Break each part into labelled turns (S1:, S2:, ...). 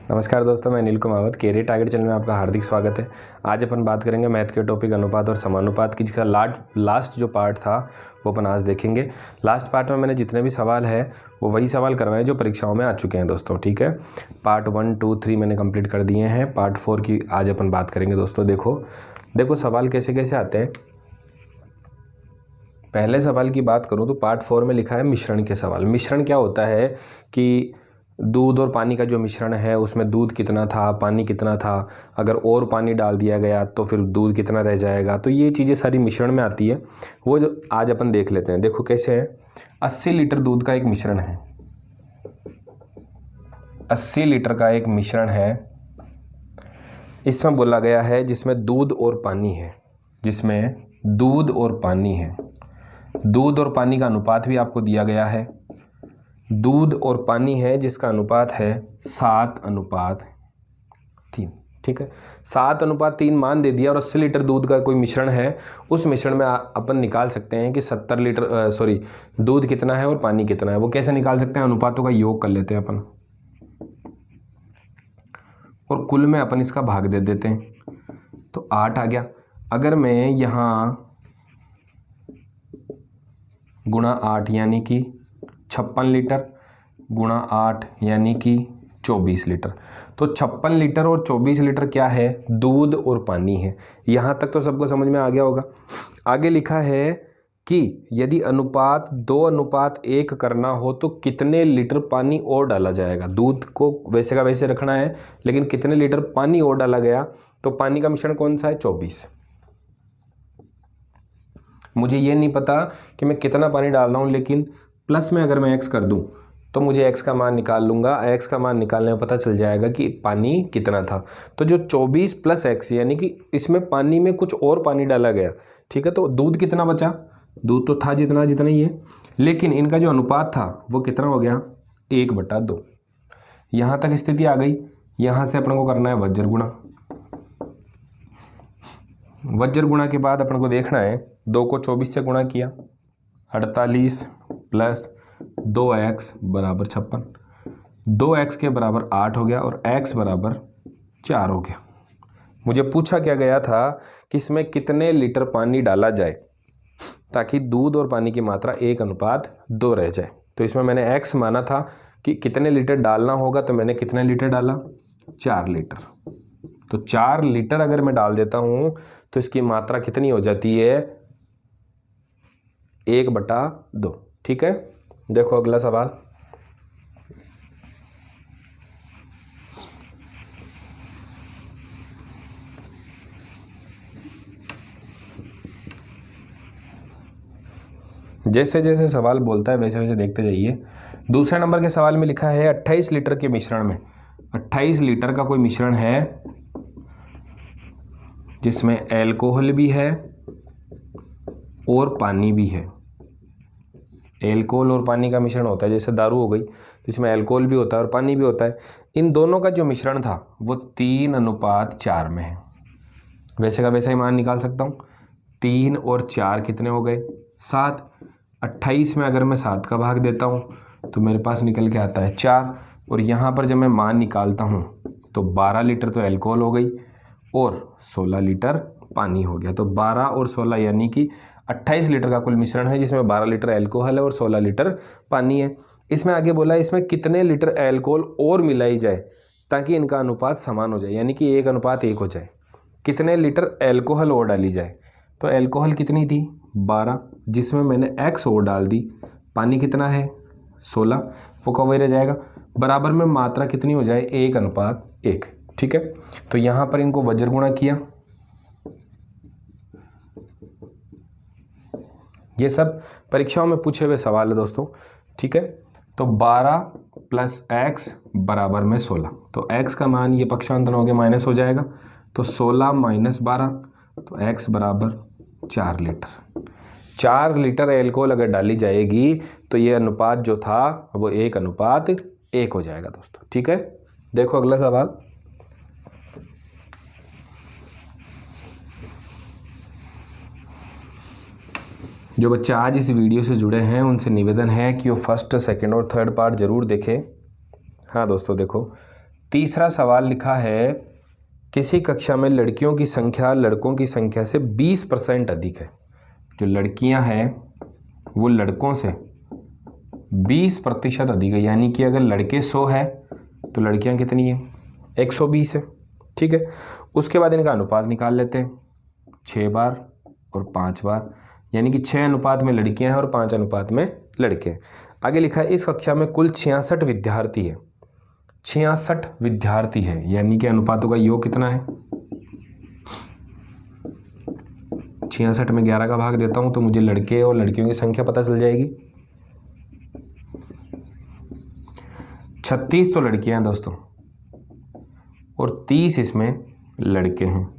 S1: नमस्कार दोस्तों, मैं Anil Kumawat career target channel में आपका हार्दिक स्वागत है। आज अपन बात करेंगे मैथ के टॉपिक अनुपात और समानुपात की, जिसका लास्ट जो पार्ट था वो अपन आज देखेंगे। लास्ट पार्ट में मैंने जितने भी सवाल है वो वही सवाल करवाए जो परीक्षाओं में आ चुके हैं दोस्तों। ठीक है, पार्ट 1, 2, 3 मैंने कंप्लीट कर दिए हैं। पार्ट 4 की आज अपन बात करेंगे दोस्तों। देखो सवाल कैसे कैसे आते हैं। पहले सवाल की बात करूँ तो पार्ट 4 में लिखा है मिश्रण के सवाल। मिश्रण क्या होता है कि दूध और पानी का जो मिश्रण है उसमें दूध कितना था, पानी कितना था, अगर और पानी डाल दिया गया तो फिर दूध कितना रह जाएगा। तो ये चीज़ें सारी मिश्रण में आती है, वो जो आज अपन देख लेते हैं। देखो कैसे है। 80 लीटर दूध का एक मिश्रण है, 80 लीटर का एक मिश्रण है। इसमें बोला गया है जिसमें दूध और पानी है, जिसमें दूध और पानी है। दूध और पानी का अनुपात भी आपको दिया गया है। दूध और पानी है जिसका अनुपात है 7:3। ठीक है, 7:3 मान दे दिया और 80 लीटर दूध का कोई मिश्रण है। उस मिश्रण में अपन निकाल सकते हैं कि 70 लीटर दूध कितना है और पानी कितना है। वो कैसे निकाल सकते हैं, अनुपातों का योग कर लेते हैं अपन और कुल में अपन इसका भाग दे देते हैं तो 8 आ गया। अगर मैं यहाँ गुणा 8 यानी कि 56 लीटर गुणा 8 यानी कि 24 लीटर, तो 56 लीटर और 24 लीटर क्या है, दूध और पानी है। यहाँ तक तो सबको समझ में आ गया होगा। आगे लिखा है कि यदि अनुपात 2:1 करना हो तो कितने लीटर पानी और डाला जाएगा। दूध को वैसे का वैसे रखना है, लेकिन कितने लीटर पानी और डाला गया। तो पानी का मिश्रण कौन सा है, 24। मुझे ये नहीं पता कि मैं कितना पानी डाल रहा हूँ, लेकिन प्लस में अगर मैं x कर दूँ तो मुझे x का मान निकाल लूँगा। x का मान निकालने में पता चल जाएगा कि पानी कितना था। तो जो 24 + x यानी कि इसमें पानी में कुछ और पानी डाला गया। ठीक है, तो दूध कितना बचा, दूध तो था जितना जितना ही है, लेकिन इनका जो अनुपात था वो कितना हो गया, 1/2। यहाँ तक स्थिति आ गई। यहाँ से अपन को करना है वज्र गुणा। वज्र गुणा के बाद अपन को देखना है 2 को 24 से गुणा किया, 48 + 2x = 56। 2x के बराबर 8 हो गया और x बराबर 4 हो गया। मुझे पूछा क्या गया था कि इसमें कितने लीटर पानी डाला जाए ताकि दूध और पानी की मात्रा 1:2 रह जाए। तो इसमें मैंने x माना था कि कितने लीटर डालना होगा, तो मैंने कितने लीटर डाला, 4 लीटर। तो 4 लीटर अगर मैं डाल देता हूँ तो इसकी मात्रा कितनी हो जाती है, 1/2। ठीक है, देखो अगला सवाल। जैसे जैसे सवाल बोलता है वैसे वैसे देखते जाइए। दूसरे नंबर के सवाल में लिखा है 28 लीटर के मिश्रण में, 28 लीटर का कोई मिश्रण है जिसमें एल्कोहल भी है और पानी भी है। एल्कोहल और पानी का मिश्रण होता है, जैसे दारू हो गई तो इसमें एल्कोहल भी होता है और पानी भी होता है। इन दोनों का जो मिश्रण था वो 3:4 में है। वैसे का वैसा ही मान निकाल सकता हूँ। 3 और 4 कितने हो गए, 7। 28 में अगर मैं 7 का भाग देता हूँ तो मेरे पास निकल के आता है 4। और यहाँ पर जब मैं मान निकालता हूँ तो 12 लीटर तो एल्कोहल हो गई और 16 लीटर पानी हो गया। तो 12 और 16 यानी कि 28 लीटर का कुल मिश्रण है जिसमें 12 लीटर एल्कोहल है और 16 लीटर पानी है। इसमें आगे बोला है इसमें कितने लीटर एल्कोहल और मिलाई जाए ताकि इनका अनुपात समान हो जाए, यानी कि 1:1 हो जाए। कितने लीटर एल्कोहल और डाली जाए, तो एल्कोहल कितनी थी, 12, जिसमें मैंने x और डाल दी। पानी कितना है, 16, वो का वही रह जाएगा। बराबर में मात्रा कितनी हो जाए, 1:1। ठीक है, तो यहाँ पर इनको वज्र गुणा किया। ये सब परीक्षाओं में पूछे हुए सवाल है दोस्तों। ठीक है, तो 12 + x = 16। तो x का मान ये पक्षांतर हो गया, माइनस हो जाएगा। तो 16 - 12 तो x बराबर 4 लीटर। 4 लीटर एल्कोहल अगर डाली जाएगी तो ये अनुपात जो था वो 1:1 हो जाएगा दोस्तों। ठीक है, देखो अगला सवाल। जो बच्चे आज इस वीडियो से जुड़े हैं उनसे निवेदन है कि वो फर्स्ट, सेकंड और थर्ड पार्ट ज़रूर देखें। हाँ दोस्तों देखो, तीसरा सवाल लिखा है, किसी कक्षा में लड़कियों की संख्या लड़कों की संख्या से 20% अधिक है। जो लड़कियां हैं वो लड़कों से 20% अधिक है, यानी कि अगर लड़के 100 है तो लड़कियां कितनी है, 120 है। ठीक है, उसके बाद इनका अनुपात निकाल लेते हैं, 6 बार और 5 बार, यानी कि 6 अनुपात में लड़कियां हैं और 5 अनुपात में लड़के हैं। आगे लिखा है, इस कक्षा में कुल 66 विद्यार्थी है। 66 विद्यार्थी है, यानी कि अनुपातों का योग कितना है, 66 में 11 का भाग देता हूं तो मुझे लड़के और लड़कियों की संख्या पता चल जाएगी। 36 तो लड़कियां हैं दोस्तों और 30 इसमें लड़के हैं।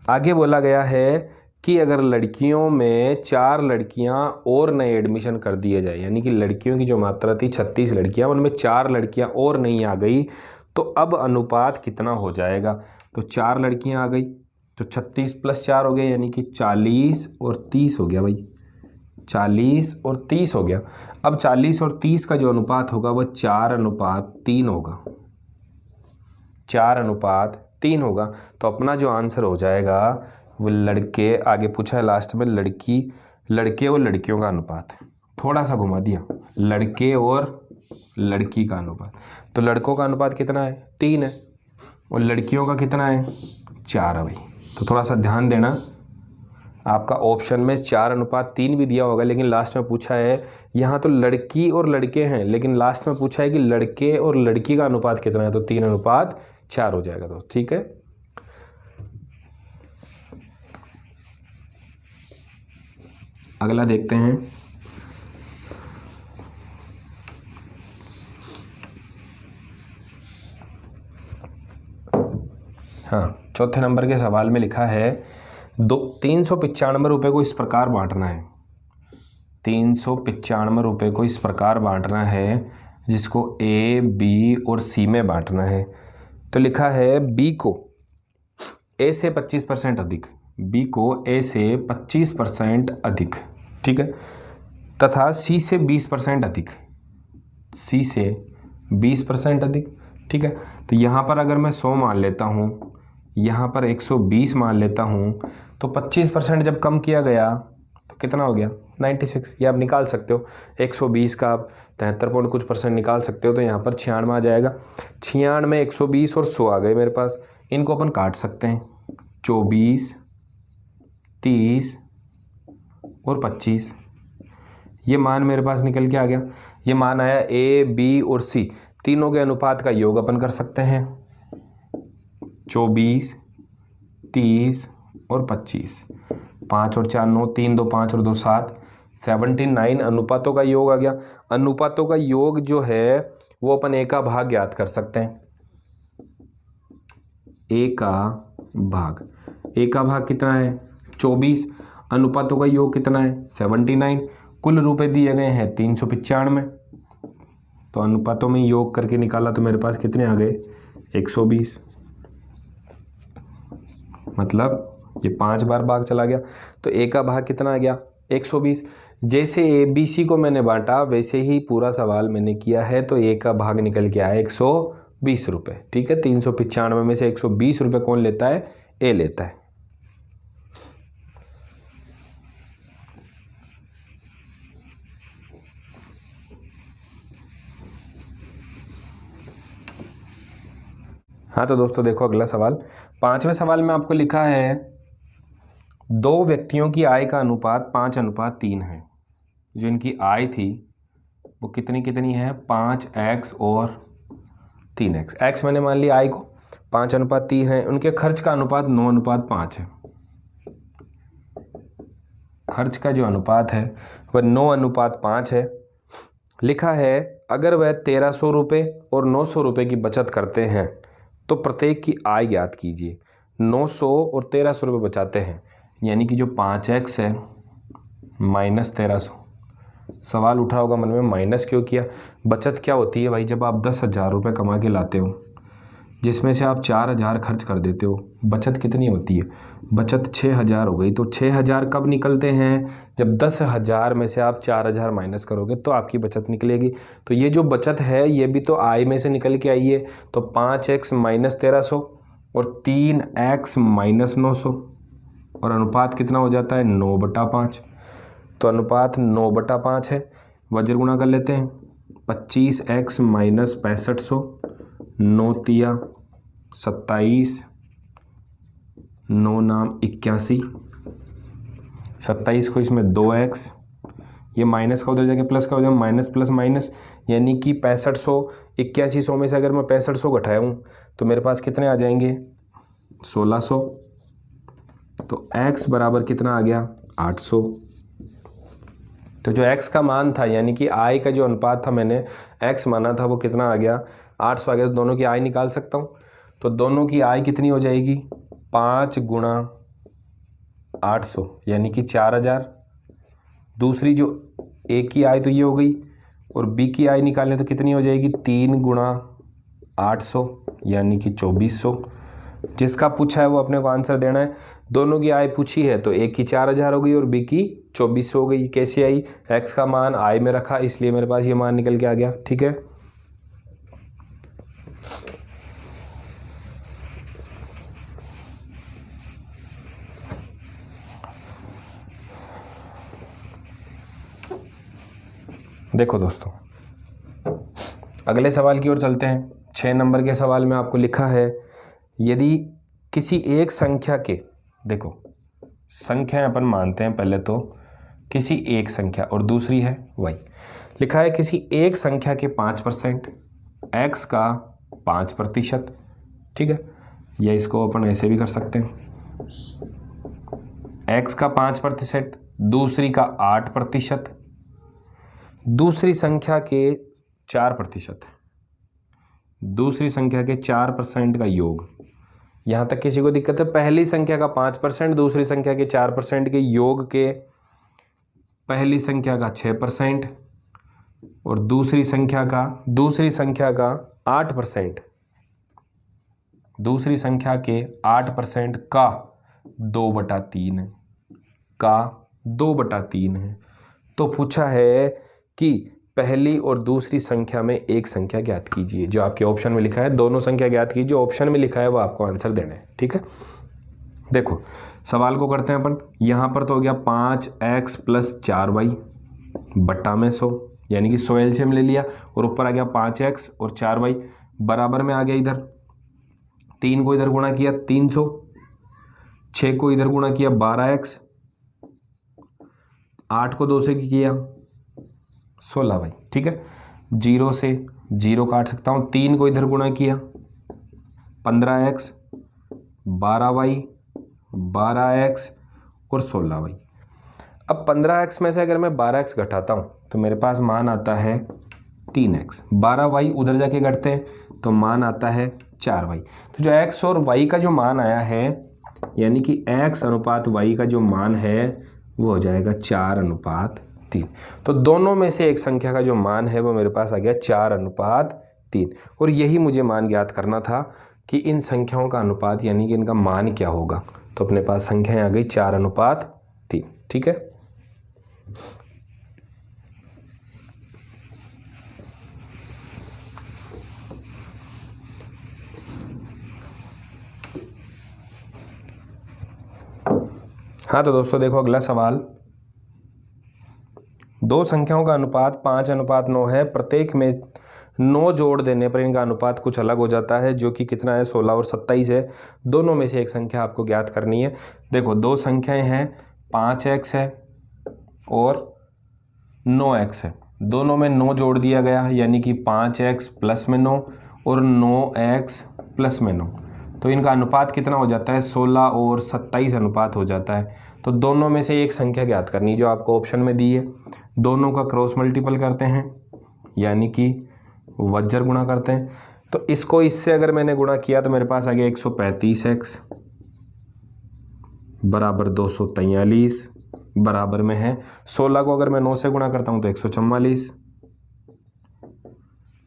S1: आगे बोला गया है कि अगर लड़कियों में 4 लड़कियां और नए एडमिशन कर दिए जाए, यानी कि लड़कियों की जो मात्रा थी 36 लड़कियां, उनमें 4 लड़कियां और नहीं आ गई, तो अब अनुपात कितना हो जाएगा। तो 4 लड़कियां आ गई तो 36 + 4 हो गया, यानी कि 40 और 30 हो गया भाई, 40 और 30 हो गया। अब 40 और 30 का जो अनुपात होगा वह 4:3 होगा, 4:3 होगा। तो अपना जो आंसर हो जाएगा वो लड़के, आगे पूछा है लास्ट में लड़के और लड़कियों का अनुपात, थोड़ा सा घुमा दिया, लड़के और लड़की का अनुपात। तो लड़कों का अनुपात कितना है, 3 है, और लड़कियों का कितना है, 4 है भाई। तो थोड़ा सा ध्यान देना, आपका ऑप्शन में 4:3 भी दिया होगा, लेकिन लास्ट में पूछा है, यहाँ तो लड़की और लड़के हैं लेकिन लास्ट में पूछा है कि लड़के और लड़की का अनुपात कितना है, तो 3:4 हो जाएगा दोस्त। ठीक है, अगला देखते हैं। हाँ, चौथे नंबर के सवाल में लिखा है 395 रुपये को इस प्रकार बांटना है। 395 रुपये को इस प्रकार बांटना है, जिसको ए, बी और सी में बांटना है। तो लिखा है बी को ए से 25% अधिक, बी को ए से 25% अधिक, ठीक है, तथा सी से 20% अधिक, सी से 20% अधिक। ठीक है, तो यहाँ पर अगर मैं 100 मान लेता हूँ, यहाँ पर 120 मान लेता हूँ, तो 25% जब कम किया गया तो कितना हो गया, 96। ये आप निकाल सकते हो, 120 का आप 73 पॉइंट कुछ % निकाल सकते हो, तो यहाँ पर 96 आ जाएगा। 96, 120 और 100 आ गए मेरे पास, इनको अपन काट सकते हैं, 24, 30 और 25। ये मान मेरे पास निकल के आ गया। ये मान आया ए, बी और सी, तीनों के अनुपात का योग अपन कर सकते हैं, 24, 30 और 25। 5 और 4 9, 3 2 5 और 2 7, 79 अनुपातों का योग आ गया। अनुपातों का योग जो है वो अपन ए का भाग ज्ञात कर सकते हैं। ए का भाग कितना है, 24। अनुपातों का योग कितना है, 79। कुल रुपए दिए गए हैं 395, तो अनुपातों में योग करके निकाला तो मेरे पास कितने आ गए, 120। मतलब ये 5 बार भाग चला गया, तो ए का भाग कितना आ गया, 120। जैसे ए बी सी को मैंने बांटा वैसे ही पूरा सवाल मैंने किया है, तो ए का भाग निकल के आया 120 रुपये। ठीक है, 395 में से 120 रुपये कौन लेता है, ए लेता है। हाँ, तो दोस्तों देखो अगला सवाल, 5वें सवाल में आपको लिखा है 2 व्यक्तियों की आय का अनुपात 5:3 है। जो इनकी आय थी वो कितनी है, 5x और 3x। x मैंने मान लिया आय को, 5:3 है। उनके खर्च का अनुपात 9:5 है। खर्च का जो अनुपात है वह 9:5 है। लिखा है अगर वह 1300 रुपये और 900 रुपये की बचत करते हैं तो प्रत्येक की आय ज्ञात कीजिए। 900 और 1300 रुपये बचाते हैं, यानी कि जो 5x है माइनस 1300। सवाल उठा होगा मन में, माइनस क्यों किया, बचत क्या होती है भाई, जब आप 10,000 रुपये कमा के लाते हो जिसमें से आप 4000 खर्च कर देते हो, बचत कितनी होती है? बचत 6000 हो गई। तो 6000 कब निकलते हैं? जब 10,000 में से आप 4000 माइनस करोगे तो आपकी बचत निकलेगी। तो ये जो बचत है ये भी तो आय में से निकल के आई है। तो 5x माइनस 1300 और 3x माइनस 900 और अनुपात कितना हो जाता है? 9/5। तो अनुपात 9/5 है। वज्र गुणा कर लेते हैं। 25x माइनस 6500, 9 तिया 27, 9 नाम 81, 27 को इसमें 2x, ये माइनस का उधर जाके प्लस का हो जाए, माइनस प्लस माइनस, यानी कि 6500 8100 में से अगर मैं 6500 घटाया हूँ तो मेरे पास कितने आ जाएंगे? 1600। तो x बराबर कितना आ गया? 800। तो जो x का मान था यानी कि आय का जो अनुपात था मैंने x माना था वो कितना आ गया? 800 आ गया। तो दोनों की आय निकाल सकता हूँ। तो दोनों की आय कितनी हो जाएगी? 5 गुणा 800 यानी कि 4000। दूसरी जो ए की आय तो ये हो गई और बी की आय निकालें तो कितनी हो जाएगी? 3 गुणा 800 यानी कि 2400। जिसका पूछा है वो अपने को आंसर देना है। दोनों की आय पूछी है तो एक की 4000 हो गई और बी की 2400 हो गई। कैसे आई? एक्स का मान आय में रखा इसलिए मेरे पास ये मान निकल के आ गया। ठीक है, देखो दोस्तों अगले सवाल की ओर चलते हैं। 6 नंबर के सवाल में आपको लिखा है यदि किसी एक संख्या के, देखो संख्या अपन मानते हैं पहले तो, किसी एक संख्या और दूसरी है y। लिखा है किसी एक संख्या के 5%, x का 5%। ठीक है, या इसको अपन ऐसे भी कर सकते हैं, x का 5%, दूसरी का 8%, दूसरी संख्या के 4%, दूसरी संख्या के 4% का योग। यहाँ तक किसी को दिक्कत है? पहली संख्या का 5%, दूसरी संख्या के 4% के योग के पहली संख्या का 6% और दूसरी संख्या का 8%, दूसरी संख्या के 8% का 2/3 है, का 2/3 है। तो पूछा है कि पहली और दूसरी संख्या में एक संख्या ज्ञात कीजिए। जो आपके ऑप्शन में लिखा है दोनों संख्या ज्ञात कीजिए, जो ऑप्शन में लिखा है वो आपको आंसर देना है। ठीक है, देखो सवाल को करते हैं अपन। यहाँ पर तो हो गया 5x + 4y बट्टा में 100, यानी कि 100 एलसीएम ले लिया और ऊपर आ गया 5x और 4y बराबर में आ गया इधर 3 को इधर गुणा किया 300, 6 को इधर गुणा किया 12x, 8 को 2 से किया 16y। ठीक है, 0 से 0 काट सकता हूँ। 3 को इधर गुणा किया 15x, 12y, 12x और 16y। अब 15x में से अगर मैं 12x घटाता हूँ तो मेरे पास मान आता है 3x, 12y उधर जाके घटते हैं तो मान आता है 4y। तो जो x और y का जो मान आया है यानी कि x अनुपात y का जो मान है वो हो जाएगा 4/3। तो दोनों में से एक संख्या का जो मान है वो मेरे पास आ गया 4/3 और यही मुझे मान ज्ञात करना था कि इन संख्याओं का अनुपात यानी कि इनका मान क्या होगा। तो अपने पास संख्याएं आ गई 4/3। ठीक है, हाँ तो दोस्तों देखो अगला सवाल। दो संख्याओं का अनुपात 5/9 है। प्रत्येक में 9 जोड़ देने पर इनका अनुपात कुछ अलग हो जाता है, जो कि कितना है? 16 और 27 है। दोनों में से एक संख्या आपको ज्ञात करनी है। देखो दो संख्याएं हैं, 5x है और 9x है। दोनों में 9 जोड़ दिया गया यानी कि 5x प्लस में 9 और 9x प्लस में 9। तो इनका अनुपात कितना हो जाता है? 16 और 27 अनुपात हो जाता है। तो दोनों में से एक संख्या ज्ञात करनी है जो आपको ऑप्शन में दी है। दोनों का क्रॉस मल्टीपल करते हैं यानी कि वज्र गुणा करते हैं। तो इसको इससे अगर मैंने गुणा किया तो मेरे पास आ गया 135x बराबर 243 बराबर में है 16 को अगर मैं 9 से गुणा करता हूँ तो 144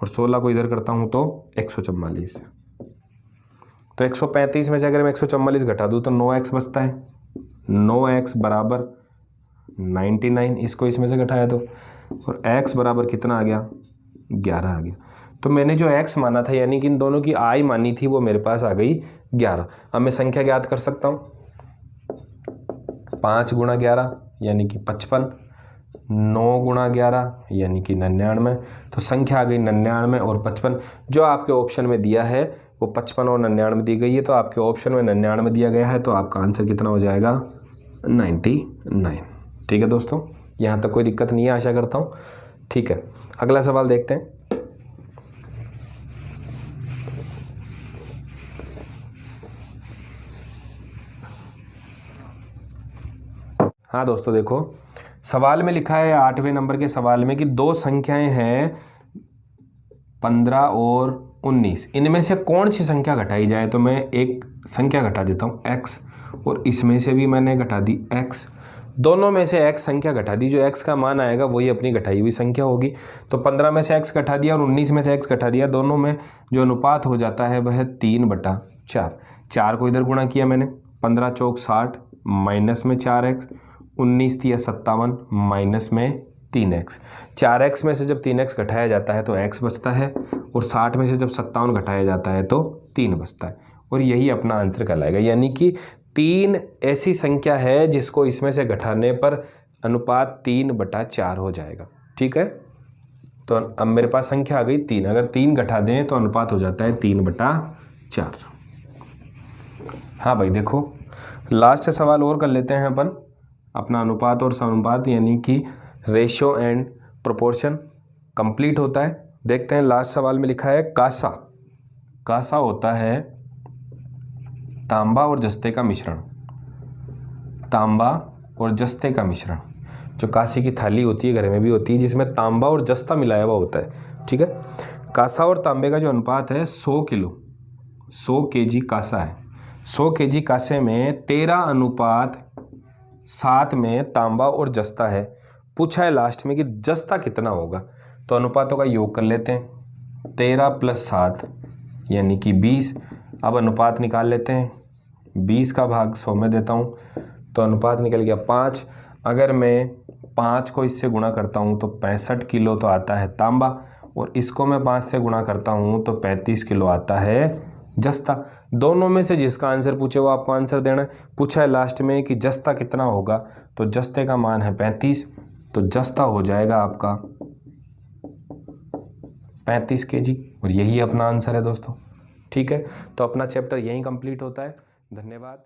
S1: और 16 को इधर करता हूँ तो 144। तो 135 में से अगर मैं 144 घटा दूँ तो 9x बचता है, 9x बराबर 99, इसको इसमें से घटाया तो, और x बराबर कितना आ गया, 11 आ गया। तो मैंने जो x माना था यानी कि इन दोनों की I मानी थी वो मेरे पास आ गई 11। अब मैं संख्या ज्ञात कर सकता हूँ, 5 गुणा 11 यानी कि 55, 9 गुणा 11 यानी कि 99। तो संख्या आ गई 99 और 55। जो आपके ऑप्शन में दिया है वो 55 और 99 दी गई है, तो आपके ऑप्शन में 99 दिया गया है, तो आपका आंसर कितना हो जाएगा, 99। ठीक है दोस्तों, यहाँ तक कोई दिक्कत नहीं है आशा करता हूँ। ठीक है, अगला सवाल देखते हैं। हाँ दोस्तों देखो, सवाल में लिखा है 8वें नंबर के सवाल में कि दो संख्याएं हैं 15 और 19, इनमें से कौन सी संख्या घटाई जाए। तो मैं एक संख्या घटा देता हूँ x, और इसमें से भी मैंने घटा दी x, दोनों में से x संख्या घटा दी, जो x का मान आएगा वही अपनी घटाई हुई संख्या होगी। तो 15 में से x घटा दिया और 19 में से x घटा दिया, दोनों में जो अनुपात हो जाता है वह 3/4। 4 को इधर गुणा किया मैंने, 15 चौक 60, माइनस में 4x, 19 तिया 57, माइनस में 3x। 4x में से जब 3x घटाया जाता है तो x बचता है, और 60 में से जब 57 घटाया जाता है तो 3 बचता है, और यही अपना आंसर कहलाएगा। यानी कि 3 ऐसी संख्या है जिसको इसमें से घटाने पर अनुपात 3/4 हो जाएगा। ठीक है, तो अब मेरे पास संख्या आ गई 3, अगर 3 घटा दें तो अनुपात हो जाता है 3/4। हाँ भाई देखो, लास्ट सवाल और कर लेते हैं अपन, अपना अनुपात और समानुपात यानी कि रेशियो एंड प्रोपोर्शन कंप्लीट होता है। देखते हैं, लास्ट सवाल में लिखा है कासा। कासा होता है तांबा और जस्ते का मिश्रण, तांबा और जस्ते का मिश्रण। जो कांसे की थाली होती है, घर में भी होती है, जिसमें तांबा और जस्ता मिलाया हुआ होता है। ठीक है, कासा और तांबे का जो अनुपात है 100 किलो, 100 केजी कासा है, 100 केजी कासे में 13:7 में तांबा और जस्ता है। पूछा है लास्ट में कि जस्ता कितना होगा, तो अनुपातों का योग कर लेते हैं, 13 + 7 यानी कि 20। अब अनुपात निकाल लेते हैं, 20 का भाग 100 में देता हूँ तो अनुपात निकल गया 5। अगर मैं 5 को इससे गुणा करता हूँ तो 65 किलो तो आता है तांबा, और इसको मैं 5 से गुणा करता हूँ तो 35 किलो आता है जस्ता। दोनों में से जिसका आंसर पूछे वो आपको आंसर देना है। पूछा है लास्ट में कि जस्ता कितना होगा, तो जस्ते का मान है 35, तो जस्ता हो जाएगा आपका 35 केजी, और यही अपना आंसर है दोस्तों। ठीक है, तो अपना चैप्टर यहीं कंप्लीट होता है। धन्यवाद।